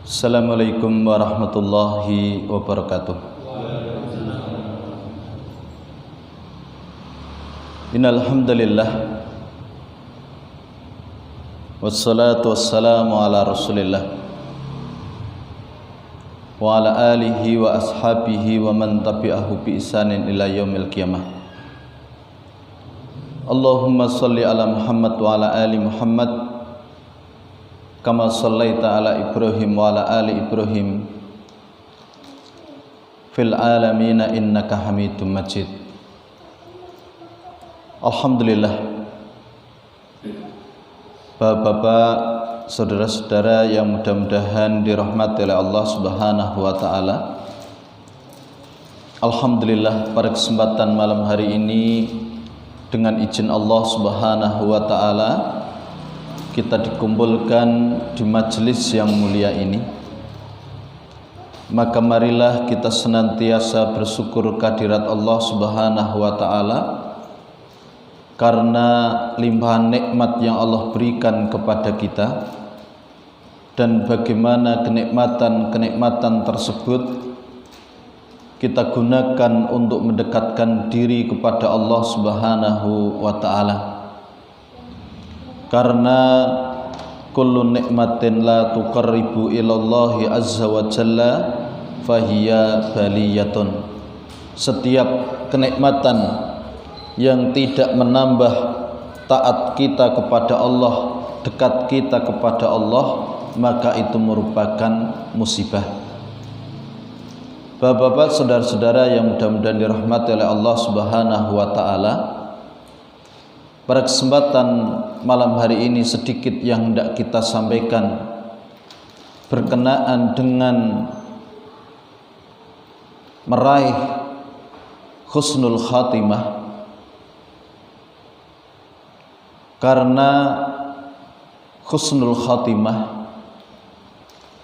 Assalamualaikum warahmatullahi wabarakatuh. Innal hamdalillah wassalatu wassalamu ala Rasulillah wa ala alihi wa ashabihi wa man tabi'ahu bi ihsanin ila yaumil qiyamah. Allahumma shalli ala Muhammad wa ala ali Muhammad kama shallaita ala Ibrahim wa ala ali Ibrahim fil alamin innaka Hamidum Majid. Alhamdulillah, Bapak-bapak, saudara-saudara yang mudah-mudahan dirahmati oleh Allah Subhanahu wa taala. Alhamdulillah, pada kesempatan malam hari ini dengan izin Allah Subhanahu wa taala kita dikumpulkan di majelis yang mulia ini. Maka marilah kita senantiasa bersyukur kehadirat Allah Subhanahu wa taala karena limpahan nikmat yang Allah berikan kepada kita, dan bagaimana kenikmatan-kenikmatan tersebut kita gunakan untuk mendekatkan diri kepada Allah Subhanahu wa taala. Karena kullu nikmatin la tuqarribu ilallahi azza wa jalla fahiya baliyatun. Setiap kenikmatan yang tidak menambah taat kita kepada Allah, dekat kita kepada Allah, maka itu merupakan musibah. Bapak-bapak, saudara-saudara yang mudah-mudahan dirahmati oleh Allah Subhanahu wa taala, pada kesempatan malam hari ini sedikit yang hendak kita sampaikan berkenaan dengan meraih husnul khatimah. Karena husnul khatimah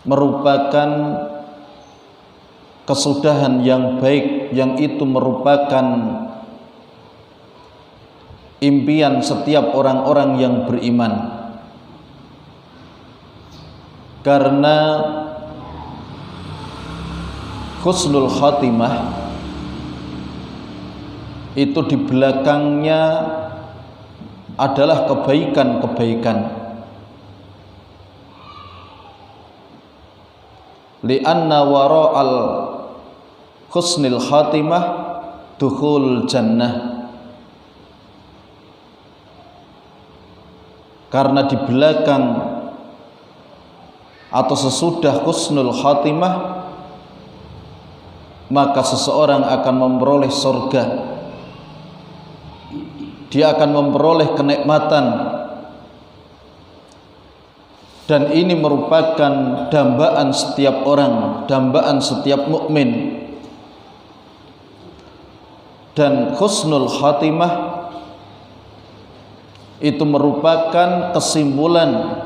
merupakan kesudahan yang baik, yang itu merupakan impian setiap orang-orang yang beriman. Karena husnul khatimah itu di belakangnya adalah kebaikan-kebaikan. Li'anna wara'al husnil khatimah dukhul jannah. Karena di belakang atau sesudah husnul khatimah, maka seseorang akan memperoleh surga. Dia akan memperoleh kenikmatan, dan ini merupakan dambaan setiap orang, dambaan setiap mukmin. Dan husnul khatimah itu merupakan kesimpulan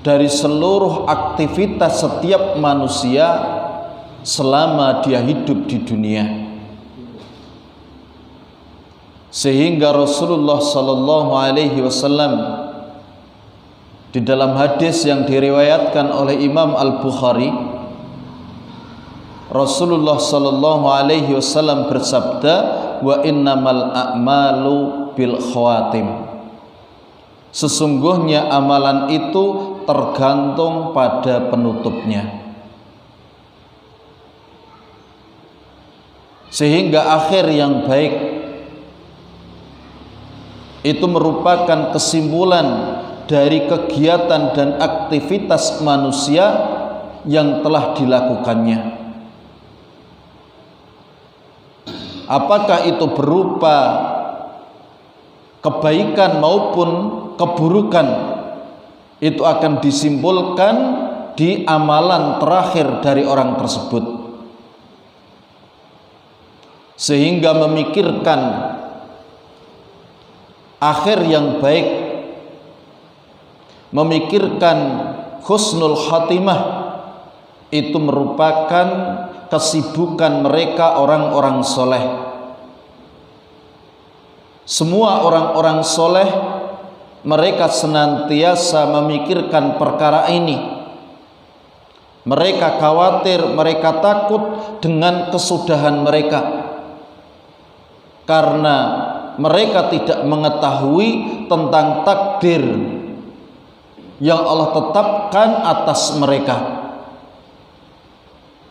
dari seluruh aktivitas setiap manusia selama dia hidup di dunia. Sehingga Rasulullah sallallahu alaihi wasallam di dalam hadis yang diriwayatkan oleh Imam Al-Bukhari, Rasulullah sallallahu alaihi wasallam bersabda, wa innamal a'malu bil khawatim. Sesungguhnya amalan itu tergantung pada penutupnya. Sehingga akhir yang baik itu merupakan kesimpulan dari kegiatan dan aktivitas manusia yang telah dilakukannya. Apakah itu berupa kebaikan maupun keburukan, itu akan disimpulkan di amalan terakhir dari orang tersebut. Sehingga memikirkan akhir yang baik, memikirkan husnul khatimah, itu merupakan kesibukan mereka orang-orang soleh. Semua orang-orang soleh mereka senantiasa memikirkan perkara ini, Mereka khawatir, mereka takut dengan kesudahan mereka, karena mereka tidak mengetahui tentang takdir yang Allah tetapkan atas mereka.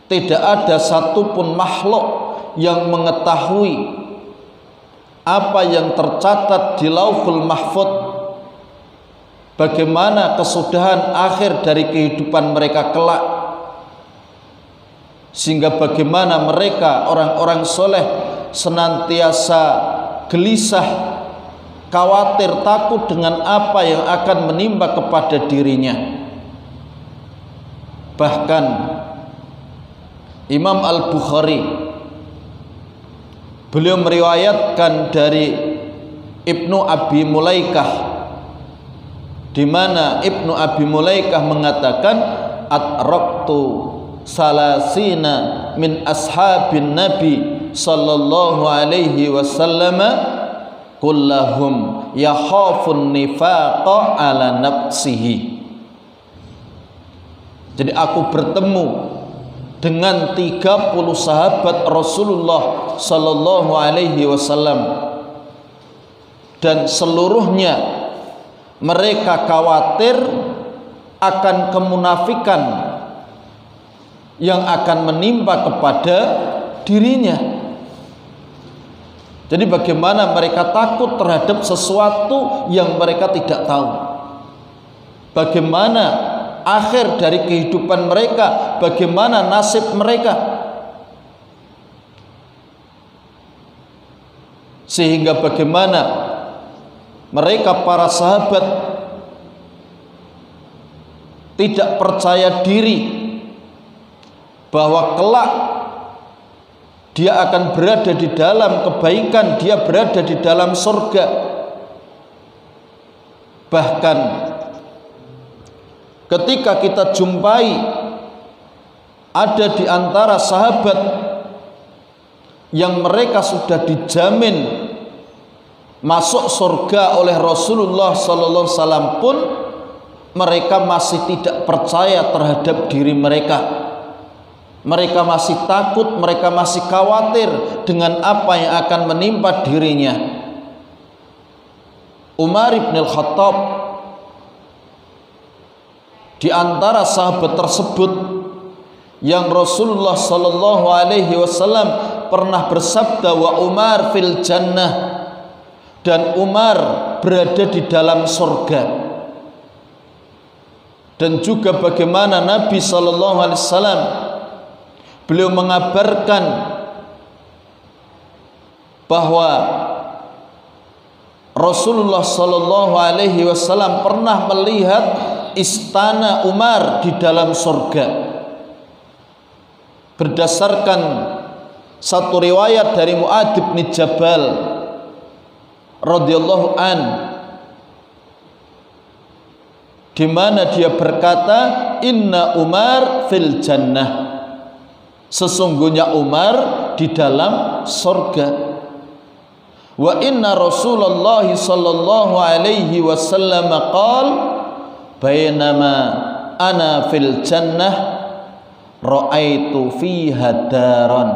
Tidak ada satupun makhluk yang mengetahui apa yang tercatat di Lauhul Mahfuz, bagaimana kesudahan akhir dari kehidupan mereka kelak, sehingga bagaimana mereka orang-orang soleh senantiasa gelisah, khawatir, takut dengan apa yang akan menimpa kepada dirinya. Bahkan Imam Al-Bukhari, beliau meriwayatkan dari Ibnu Abi Mulaikah, di mana Ibnu Abi Mulaikah mengatakan, "Atraktu salasina min ashabin Nabi sallallahu alaihi wasallam kullahum yakhafun nifaqa ala nafsihi." Jadi aku bertemu dengan 30 sahabat Rasulullah sallallahu alaihi wasallam, dan seluruhnya mereka khawatir akan kemunafikan yang akan menimpa kepada dirinya. Jadi bagaimana mereka takut terhadap sesuatu yang mereka tidak tahu, bagaimana akhir dari kehidupan mereka, bagaimana nasib mereka, sehingga bagaimana mereka para sahabat tidak percaya diri bahwa kelak dia akan berada di dalam kebaikan, dia berada di dalam surga. Bahkan ketika kita jumpai ada di antara sahabat yang mereka sudah dijamin masuk surga oleh Rasulullah sallallahu alaihi wasallam pun, mereka masih tidak percaya terhadap diri mereka. Mereka masih takut, mereka masih khawatir dengan apa yang akan menimpa dirinya. Umar bin Al-Khattab di antara sahabat tersebut yang Rasulullah sallallahu alaihi wasallam pernah bersabda, "Wa Umar fil jannah," dan Umar berada di dalam surga. Dan juga bagaimana Nabi sallallahu alaihi wasallam beliau mengabarkan bahwa Rasulullah sallallahu alaihi wasallam pernah melihat istana Umar di dalam surga. Berdasarkan satu riwayat dari Mu'adz bin Jabal radhiyallahu an, di mana dia berkata, "Inna Umar fil jannah," sesungguhnya Umar di dalam surga. Wa inna Rasulullah sallallahu alaihi wasallam qaal, "Bainama ana fil jannah ra'aitu fiha daran."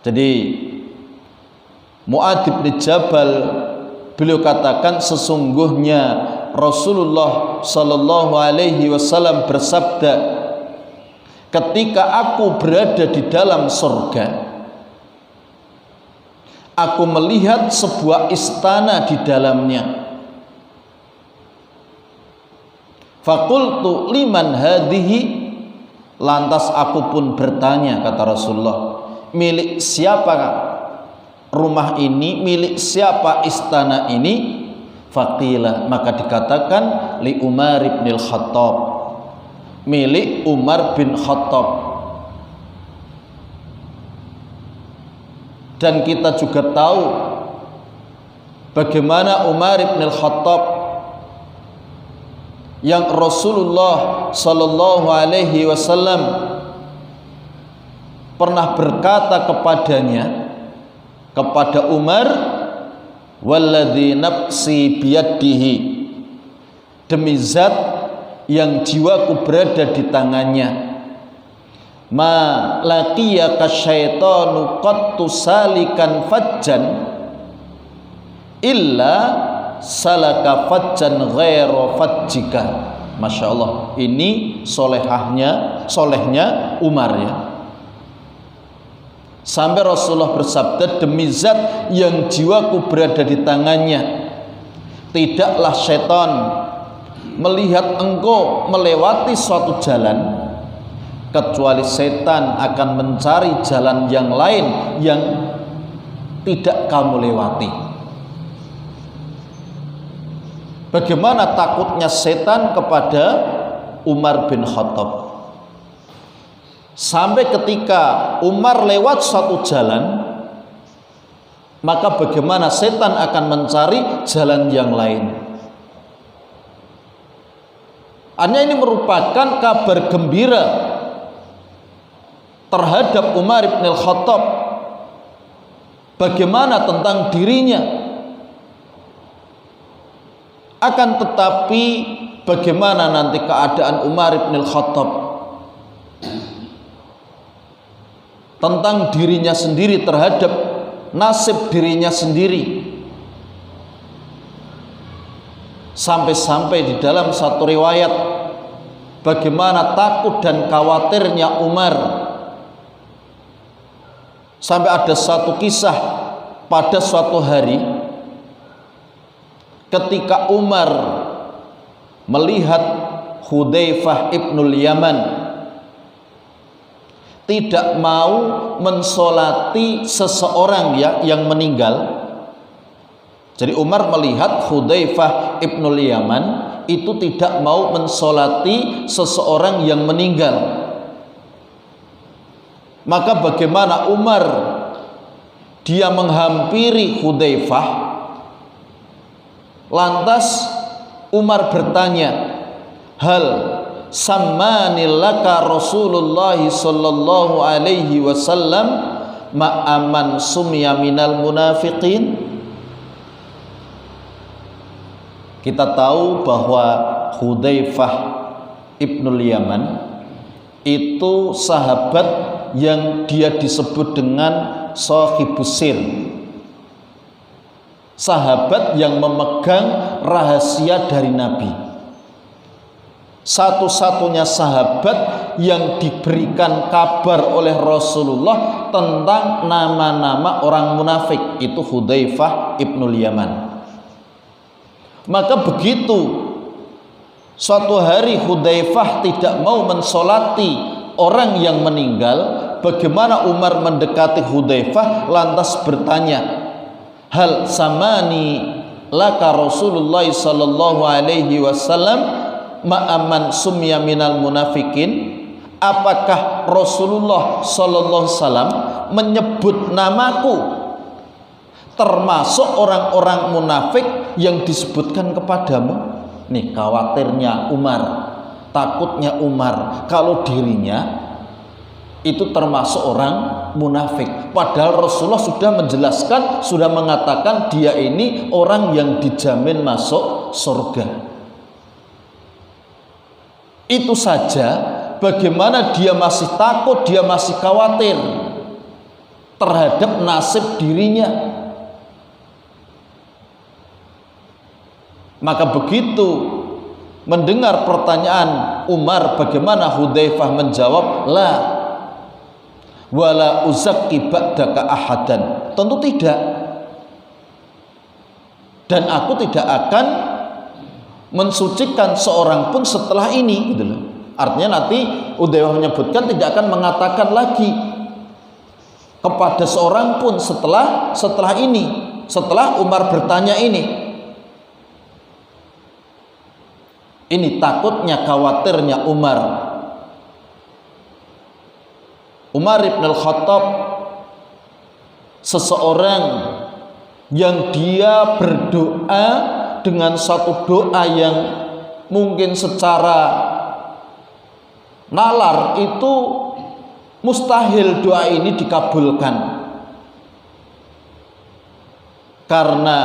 Jadi Mu'adz bin Jabal beliau katakan, sesungguhnya Rasulullah sallallahu alaihi wasallam bersabda, ketika aku berada di dalam surga, aku melihat sebuah istana di dalamnya. Faqultu liman hadhihi, lantas aku pun bertanya, kata Rasulullah, milik siapa rumah ini, milik siapa istana ini? Faqila, maka dikatakan li Umar bin Al-Khattab, milik Umar bin Khattab. Dan kita juga tahu bagaimana Umar bin Al-Khattab yang Rasulullah sallallahu alaihi wasallam pernah berkata kepadanya, kepada Umar, "Walladzi nafsi biyadihi," demi zat yang jiwaku berada di tangannya. Ma laqiyaka syaitanu qattu salikan fajjan illa salaka fajjan ghairu fajjika. Masya Allah, ini solehnya Umar ya. Sampai Rasulullah bersabda, demi zat yang jiwaku berada di tangannya, tidaklah setan melihat engkau melewati suatu jalan kecuali setan akan mencari jalan yang lain yang tidak kamu lewati. Bagaimana takutnya setan kepada Umar bin Khattab, sampai ketika Umar lewat suatu jalan, maka bagaimana setan akan mencari jalan yang lain. Hanya ini merupakan kabar gembira terhadap Umar bin Khattab. Bagaimana tentang dirinya? Akan tetapi bagaimana nanti keadaan Umar bin Khattab tentang dirinya sendiri, terhadap nasib dirinya sendiri. Sampai-sampai di dalam satu riwayat bagaimana takut dan khawatirnya Umar, sampai ada satu kisah pada suatu hari ketika Umar melihat Hudzaifah ibnul Yaman tidak mau mensolati seseorang yang meninggal. Jadi Umar melihat Hudzaifah ibnul Yaman itu tidak mau mensolati seseorang yang meninggal. Maka bagaimana Umar, dia menghampiri Hudzaifah, lantas Umar bertanya, hal sammanillaka Rasulullah sallallahu alaihi wasallam ma'aman sumya minal munafiqin. Kita tahu bahwa Hudzaifah ibnul Yaman itu sahabat yang dia disebut dengan shahibus sir, sahabat yang memegang rahasia dari Nabi, satu-satunya sahabat yang diberikan kabar oleh Rasulullah tentang nama-nama orang munafik, itu Hudzaifah ibnul Yaman. Maka begitu suatu hari Hudzaifah tidak mau mensolati orang yang meninggal, bagaimana Umar mendekati Hudzaifah lantas bertanya, hal samani laka Rasulullah sallallahu alaihi wasallam ma'aman sumya minal munafikin. Apakah Rasulullah sallallahu alaihi wasallam menyebut namaku termasuk orang-orang munafik yang disebutkan kepadamu? Nih khawatirnya Umar, takutnya Umar kalau dirinya itu termasuk orang munafik. Padahal Rasulullah sudah menjelaskan, sudah mengatakan dia ini orang yang dijamin masuk surga. Itu saja bagaimana dia masih takut, dia masih khawatir terhadap nasib dirinya. Maka begitu mendengar pertanyaan Umar, bagaimana Hudzaifah menjawab, la wala uzakki ba'daka ahadan, tentu tidak, dan aku tidak akan mensucikan seorang pun setelah ini, gitu loh. Artinya nanti Hudzaifah menyebutkan tidak akan mengatakan lagi kepada seorang pun setelah ini, setelah Umar bertanya ini. Ini takutnya, khawatirnya Umar. Umar ibn al-Khattab seseorang yang dia berdoa dengan satu doa yang mungkin secara nalar itu mustahil doa ini dikabulkan, karena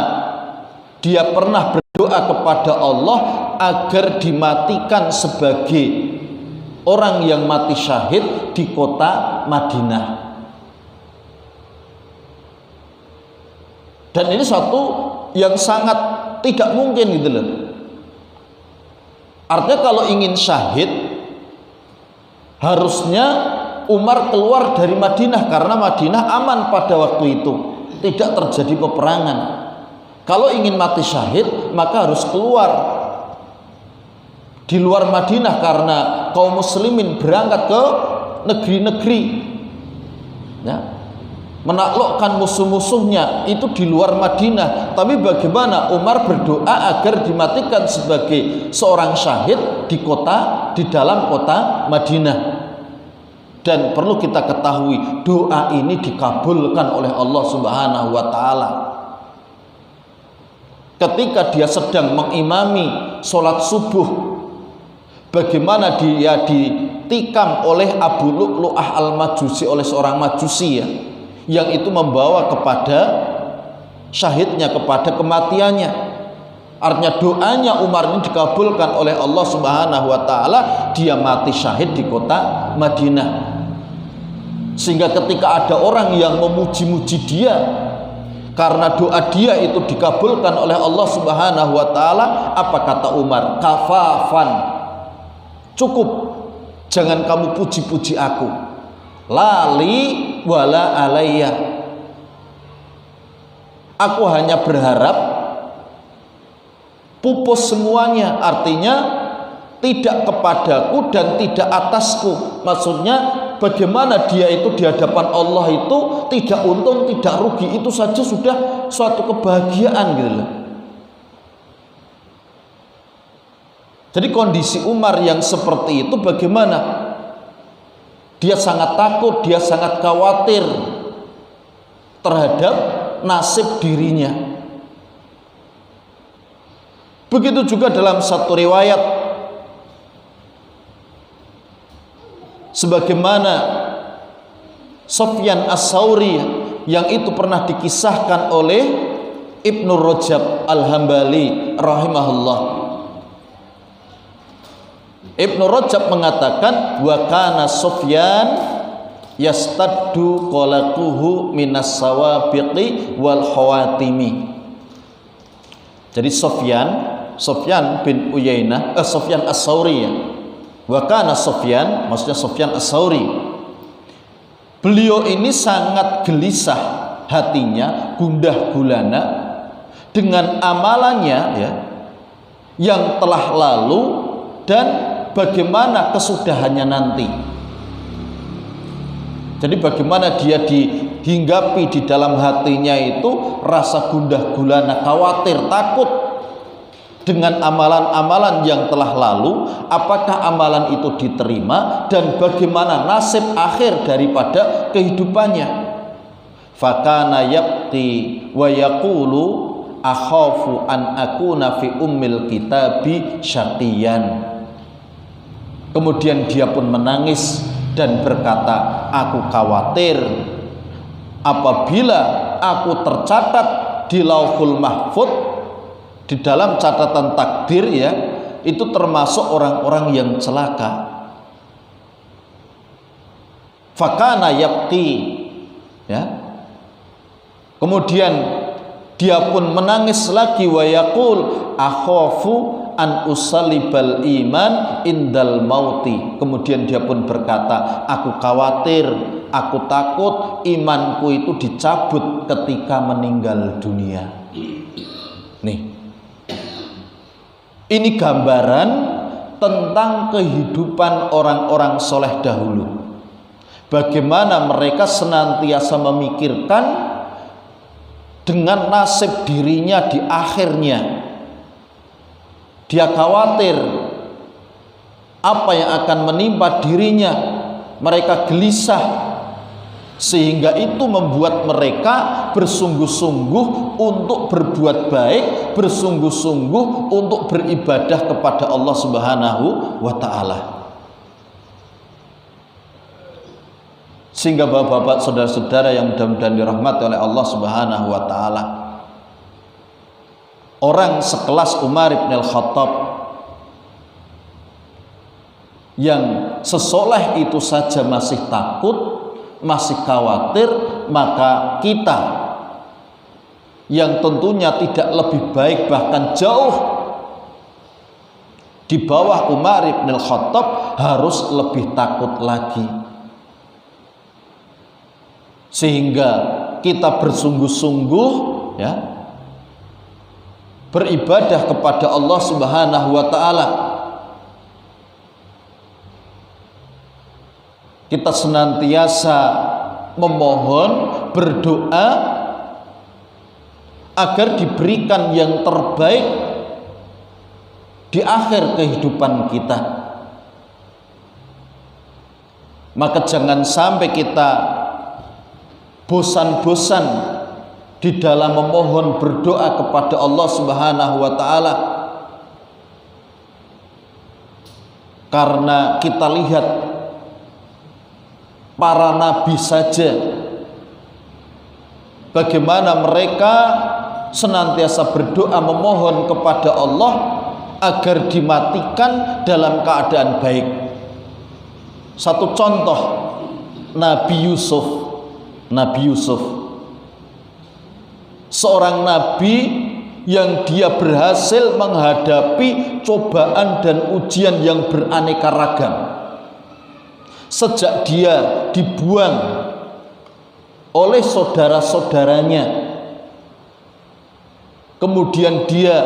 dia pernah berdoa kepada Allah agar dimatikan sebagai orang yang mati syahid di kota Madinah. Dan ini satu yang sangat tidak mungkin gitu loh. Artinya kalau ingin syahid harusnya Umar keluar dari Madinah, karena Madinah aman pada waktu itu, tidak terjadi peperangan. Kalau ingin mati syahid maka harus keluar di luar Madinah, karena kaum muslimin berangkat ke negeri-negeri ya, menaklukkan musuh-musuhnya itu di luar Madinah. Tapi bagaimana Umar berdoa agar dimatikan sebagai seorang syahid di dalam kota Madinah. Dan perlu kita ketahui, doa ini dikabulkan oleh Allah Subhanahu wa taala. Ketika dia sedang mengimami sholat subuh, bagaimana dia ditikam oleh Abu Lu'lu'ah al-Majusi, oleh seorang Majusi ya, yang itu membawa kepada syahidnya, kepada kematiannya. Artinya doanya Umar ini dikabulkan oleh Allah Subhanahu wa taala, dia mati syahid di kota Madinah. Sehingga ketika ada orang yang memuji-muji dia karena doa dia itu dikabulkan oleh Allah Subhanahu wa taala, apa kata Umar? Kafafan, cukup, jangan kamu puji-puji aku. Lali wala alayya, aku hanya berharap pupus semuanya, artinya tidak kepadaku dan tidak atasku. Maksudnya bagaimana dia itu di hadapan Allah itu tidak untung, tidak rugi, itu saja sudah suatu kebahagiaan gitu loh. Jadi kondisi Umar yang seperti itu bagaimana? Dia sangat takut, dia sangat khawatir terhadap nasib dirinya. Begitu juga dalam satu riwayat, sebagaimana Sufyan As-Tsauri yang itu pernah dikisahkan oleh Ibnu Rajab Al-Hambali rahimahullah. Ibnu Rajab mengatakan, wa kana Sufyan yastaddu qalaquhu minas sawabiqi wal khawatimi. Jadi Sufyan bin Uyainah, Sufyan As-Tsauri ya. Wa kana Sufyan, maksudnya Sufyan As-Tsauri. Beliau ini sangat gelisah hatinya, gundah gulana dengan amalannya ya, yang telah lalu dan bagaimana kesudahannya nanti. Jadi bagaimana dia dihinggapi di dalam hatinya itu rasa gundah gulana, khawatir, takut dengan amalan-amalan yang telah lalu, apakah amalan itu diterima dan bagaimana nasib akhir daripada kehidupannya. Fakana yabti wa yaqulu akhafu an akuna fi ummil kitabi syaqiyan. Kemudian dia pun menangis dan berkata, aku khawatir apabila aku tercatat di Lauhul Mahfuz, di dalam catatan takdir ya, itu termasuk orang-orang yang celaka. Fakana yabki ya. Kemudian dia pun menangis lagi, wa yaqul akhafu an usalibal iman indal mauti. Kemudian dia pun berkata, aku khawatir, aku takut imanku itu dicabut ketika meninggal dunia. Nih, ini gambaran tentang kehidupan orang-orang soleh dahulu. Bagaimana mereka senantiasa memikirkan dengan nasib dirinya di akhirnya. Dia khawatir apa yang akan menimpa dirinya. Mereka gelisah, sehingga itu membuat mereka bersungguh-sungguh untuk berbuat baik, bersungguh-sungguh untuk beribadah kepada Allah Subhanahu wa ta'ala. Sehingga bapak-bapak, saudara-saudara yang mudah-mudahan dirahmati oleh Allah Subhanahu wa ta'ala, orang sekelas Umar bin Al-Khattab yang sesoleh itu saja masih takut, masih khawatir, maka kita yang tentunya tidak lebih baik, bahkan jauh di bawah Umar ibn al-Khattab, harus lebih takut lagi. Sehingga kita bersungguh-sungguh ya beribadah kepada Allah Subhanahu wa taala. Kita senantiasa memohon, berdoa agar diberikan yang terbaik di akhir kehidupan kita. Maka jangan sampai kita bosan-bosan di dalam memohon, berdoa kepada Allah Subhanahu wa taala. Karena kita lihat para nabi saja bagaimana mereka senantiasa berdoa memohon kepada Allah agar dimatikan dalam keadaan baik. Satu contoh, Nabi Yusuf, seorang nabi yang dia berhasil menghadapi cobaan dan ujian yang beraneka ragam. Sejak dia dibuang oleh saudara-saudaranya, kemudian dia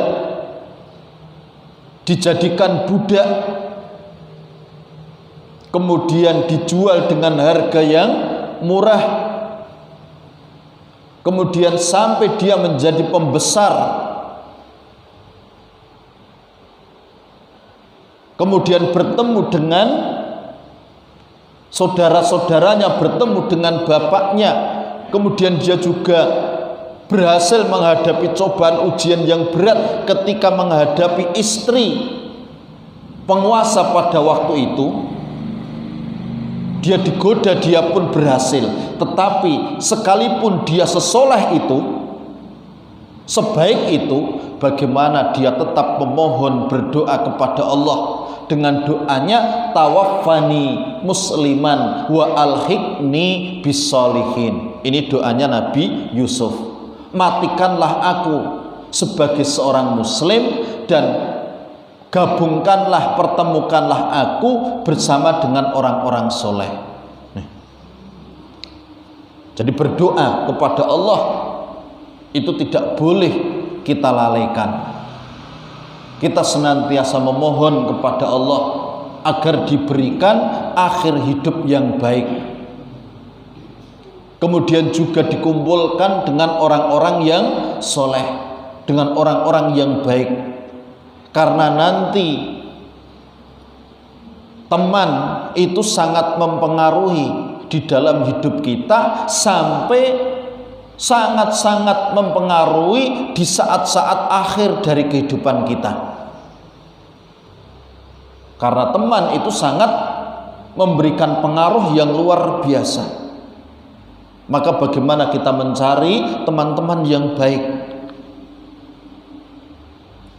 dijadikan budak, kemudian dijual dengan harga yang murah, kemudian sampai dia menjadi pembesar, kemudian bertemu dengan saudara-saudaranya, bertemu dengan bapaknya, kemudian dia juga berhasil menghadapi cobaan ujian yang berat ketika menghadapi istri penguasa pada waktu itu. Dia digoda, dia pun berhasil. Tetapi sekalipun dia sesoleh itu, sebaik itu, bagaimana dia tetap memohon, berdoa kepada Allah dengan doanya, tawaffani musliman wa alhiqni bisolihin. Ini doanya Nabi Yusuf. Matikanlah aku sebagai seorang muslim dan gabungkanlah, pertemukanlah aku bersama dengan orang-orang soleh. Jadi berdoa kepada Allah itu tidak boleh kita lalaikan. Kita senantiasa memohon kepada Allah agar diberikan akhir hidup yang baik. Kemudian juga dikumpulkan dengan orang-orang yang soleh, dengan orang-orang yang baik. Karena nanti teman itu sangat mempengaruhi di dalam hidup kita, sampai sangat-sangat mempengaruhi di saat-saat akhir dari kehidupan kita. Karena teman itu sangat memberikan pengaruh yang luar biasa. Maka bagaimana kita mencari teman-teman yang baik?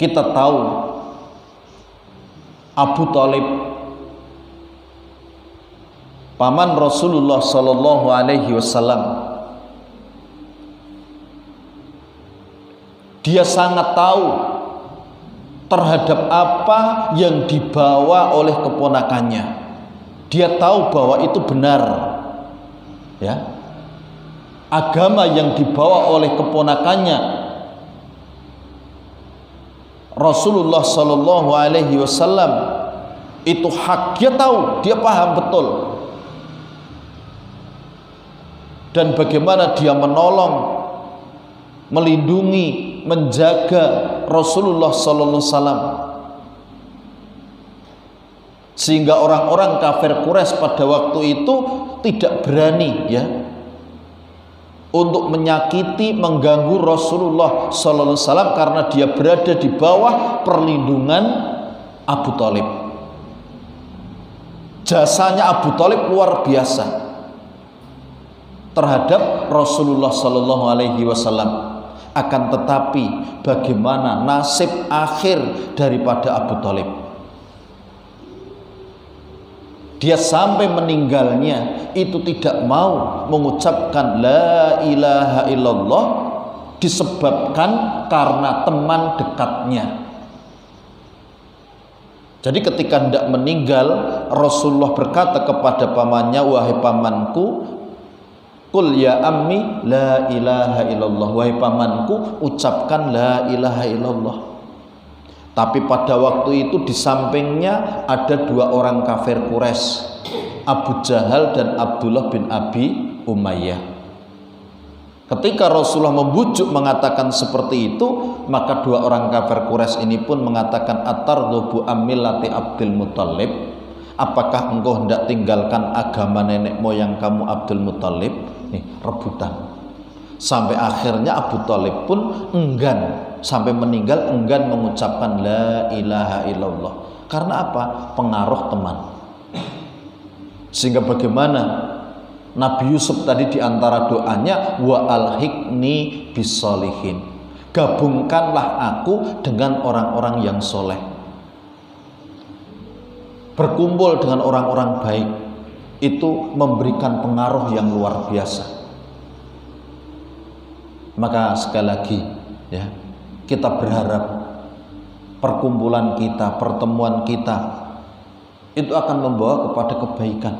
Kita tahu Abu Thalib, paman Rasulullah Sallallahu Alaihi Wasallam, dia sangat tahu terhadap apa yang dibawa oleh keponakannya. Dia tahu bahwa itu benar, ya, agama yang dibawa oleh keponakannya Rasulullah Sallallahu Alaihi Wasallam itu hak. Dia tahu, dia paham betul. Dan bagaimana dia menolong, melindungi, menjaga Rasulullah Sallallahu Alaihi Wasallam, sehingga orang-orang kafir Quraisy pada waktu itu tidak berani, ya, untuk menyakiti, mengganggu Rasulullah Sallallahu Alaihi Wasallam karena dia berada di bawah perlindungan Abu Thalib. Jasanya Abu Thalib luar biasa terhadap Rasulullah Sallallahu Alaihi Wasallam. Akan tetapi bagaimana nasib akhir daripada Abu Thalib? dia sampai meninggalnya itu tidak mau mengucapkan la ilaha illallah disebabkan karena teman dekatnya. Jadi ketika hendak meninggal, Rasulullah berkata kepada pamannya, wahai pamanku, qul ya ammi la ilaha illallah, wahai pamanku ucapkan la ilaha illallah. Tapi pada waktu itu di sampingnya ada dua orang kafir Quraisy, Abu Jahal dan Abdullah bin Abi Umayyah. Ketika Rasulullah membujuk mengatakan seperti itu, maka dua orang kafir Quraisy ini pun mengatakan, atarghabu ammillati Abdul Muthalib, apakah engkau hendak tinggalkan agama nenek moyang kamu Abdul Muthalib? Nih, rebutan. Sampai akhirnya Abu Thalib pun enggan, sampai meninggal enggan mengucapkan la ilaha illallah. Karena apa? Pengaruh teman. Sehingga bagaimana Nabi Yusuf tadi diantara doanya, wa alhiqni bisolihin, gabungkanlah aku dengan orang-orang yang soleh. Berkumpul dengan orang-orang baik itu memberikan pengaruh yang luar biasa. Maka sekali lagi ya, kita berharap perkumpulan kita, pertemuan kita itu akan membawa kepada kebaikan.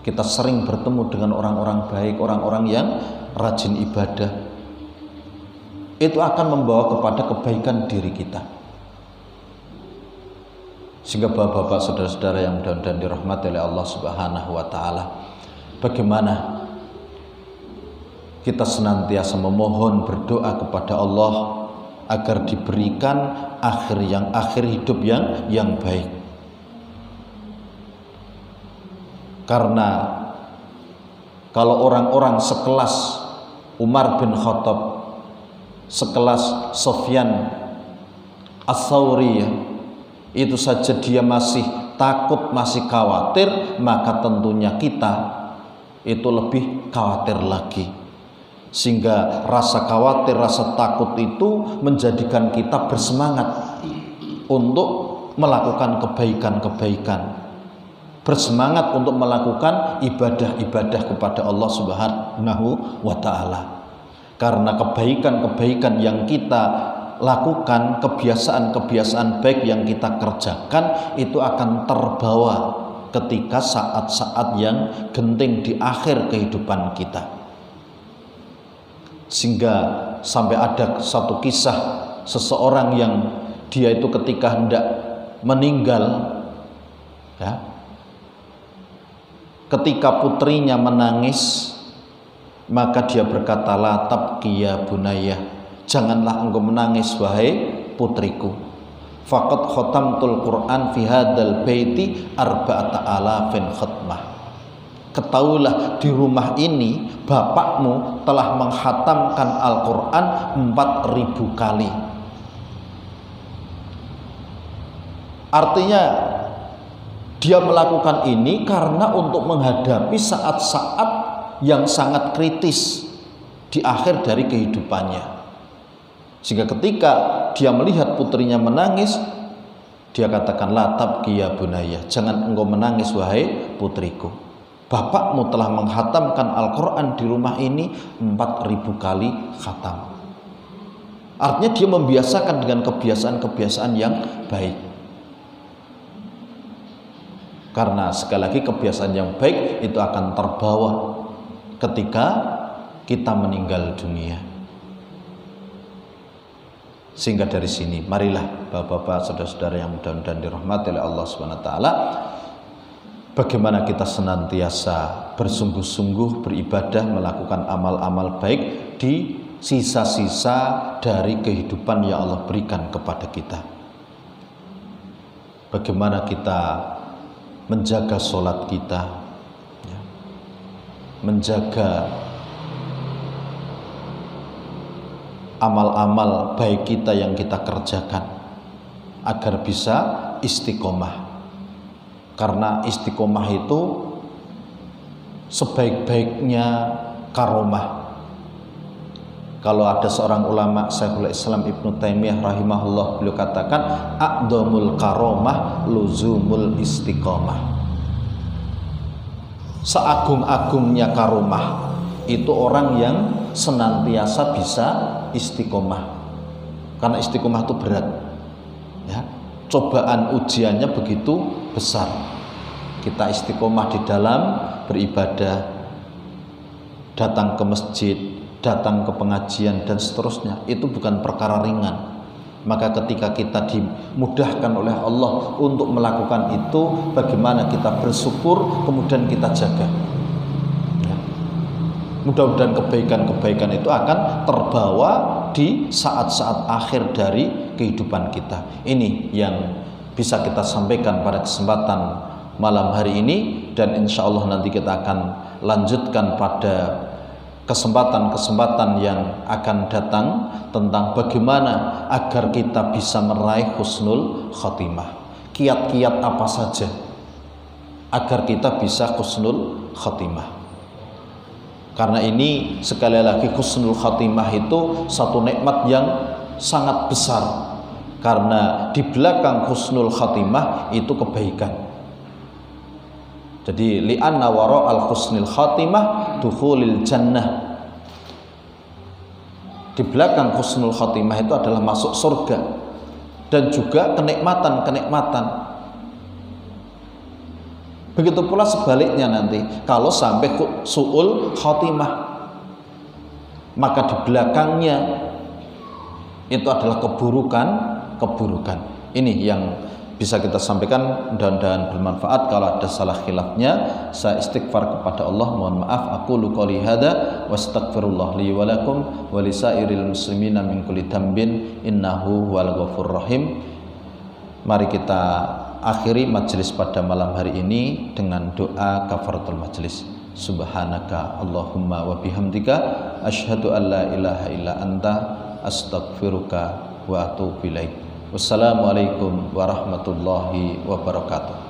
Kita sering bertemu dengan orang-orang baik, orang-orang yang rajin ibadah. Itu akan membawa kepada kebaikan diri kita. Sehingga bapak-bapak, saudara-saudara yang mudah-mudahan dirahmati oleh Allah Subhanahu wa taala, bagaimana kita senantiasa memohon, berdoa kepada Allah agar diberikan akhir hidup yang baik. Karena kalau orang-orang sekelas Umar bin Khattab, sekelas Sufyan Ats-Tsauri, itu saja dia masih takut, masih khawatir, maka tentunya kita itu lebih khawatir lagi. Sehingga rasa khawatir, rasa takut itu menjadikan kita bersemangat untuk melakukan kebaikan-kebaikan, bersemangat untuk melakukan ibadah-ibadah kepada Allah Subhanahu wa ta'ala. Karena kebaikan-kebaikan yang kita lakukan, kebiasaan-kebiasaan baik yang kita kerjakan itu akan terbawa ketika saat-saat yang genting di akhir kehidupan kita. Sehingga sampai ada satu kisah seseorang yang dia itu ketika hendak meninggal ya, ketika putrinya menangis, maka dia berkata, la tabki ya bunayya, janganlah engkau menangis wahai putriku, faqad khatamtul Qur'an fi hadzal baiti arba'ata alafin khatmah. Ketahuilah di rumah ini bapakmu telah menghatamkan Al-Quran 4.000 kali. Artinya dia melakukan ini karena untuk menghadapi saat-saat yang sangat kritis di akhir dari kehidupannya. Sehingga ketika dia melihat putrinya menangis, dia katakan, la tabki ya bunayya, jangan engkau menangis wahai putriku, bapakmu telah menghatamkan Al-Quran di rumah ini 4.000 kali khatam. Artinya dia membiasakan dengan kebiasaan-kebiasaan yang baik. Karena sekali lagi kebiasaan yang baik itu akan terbawa ketika kita meninggal dunia. Sehingga dari sini marilah bapak-bapak, saudara-saudara yang mudah-mudahan dirahmati oleh Allah Subhanahu wa taala, bagaimana kita senantiasa bersungguh-sungguh beribadah, melakukan amal-amal baik di sisa-sisa dari kehidupan yang Allah berikan kepada kita. Bagaimana kita menjaga sholat kita, menjaga amal-amal baik kita yang kita kerjakan agar bisa istiqomah. Karena istiqomah itu sebaik-baiknya karomah. Kalau ada seorang ulama, Syekhul Islam Ibnu Taimiyah rahimahullah, beliau katakan a'dhamul karomah luzumul istiqomah. seagung-agungnya karomah itu orang yang senantiasa bisa istiqomah. Karena istiqomah itu berat, ya. Cobaan ujiannya begitu besar. Kita istiqomah di dalam beribadah, datang ke masjid, datang ke pengajian dan seterusnya, itu bukan perkara ringan. Maka ketika kita dimudahkan oleh Allah untuk melakukan itu, bagaimana kita bersyukur, kemudian kita jaga, ya. Mudah-mudahan kebaikan-kebaikan itu akan terbawa di saat-saat akhir dari kehidupan kita. Ini yang bisa kita sampaikan pada kesempatan malam hari ini, dan insya Allah nanti kita akan lanjutkan pada kesempatan-kesempatan yang akan datang tentang bagaimana agar kita bisa meraih husnul khotimah. Kiat-kiat apa saja agar kita bisa husnul khotimah. Karena ini sekali lagi, husnul khotimah itu satu nikmat yang sangat besar. Karena di belakang husnul khotimah itu kebaikan. Jadi li'anna wara'al husnil khatimah dukhulil jannah. Di belakang husnul khatimah itu adalah masuk surga dan juga kenikmatan-kenikmatan. Begitu pula sebaliknya nanti, kalau sampai su'ul khatimah, maka di belakangnya itu adalah keburukan. Ini yang bisa kita sampaikan, mudah-mudahan bermanfaat. Kalau ada salah khilafnya, saya istighfar kepada Allah, mohon maaf. Aqulu qouli hadza wa astaghfirullah li wa lakum wa lisairil muslimina min kulli dhanbin innahu huwal ghafurur rahim. Mari kita akhiri majelis pada malam hari ini dengan doa kafaratul majelis. Subhanaka Allahumma wa bihamdika asyhadu an la ilaha illa anta astaghfiruka wa atubu ilaik. Wassalamualaikum warahmatullahi wabarakatuh.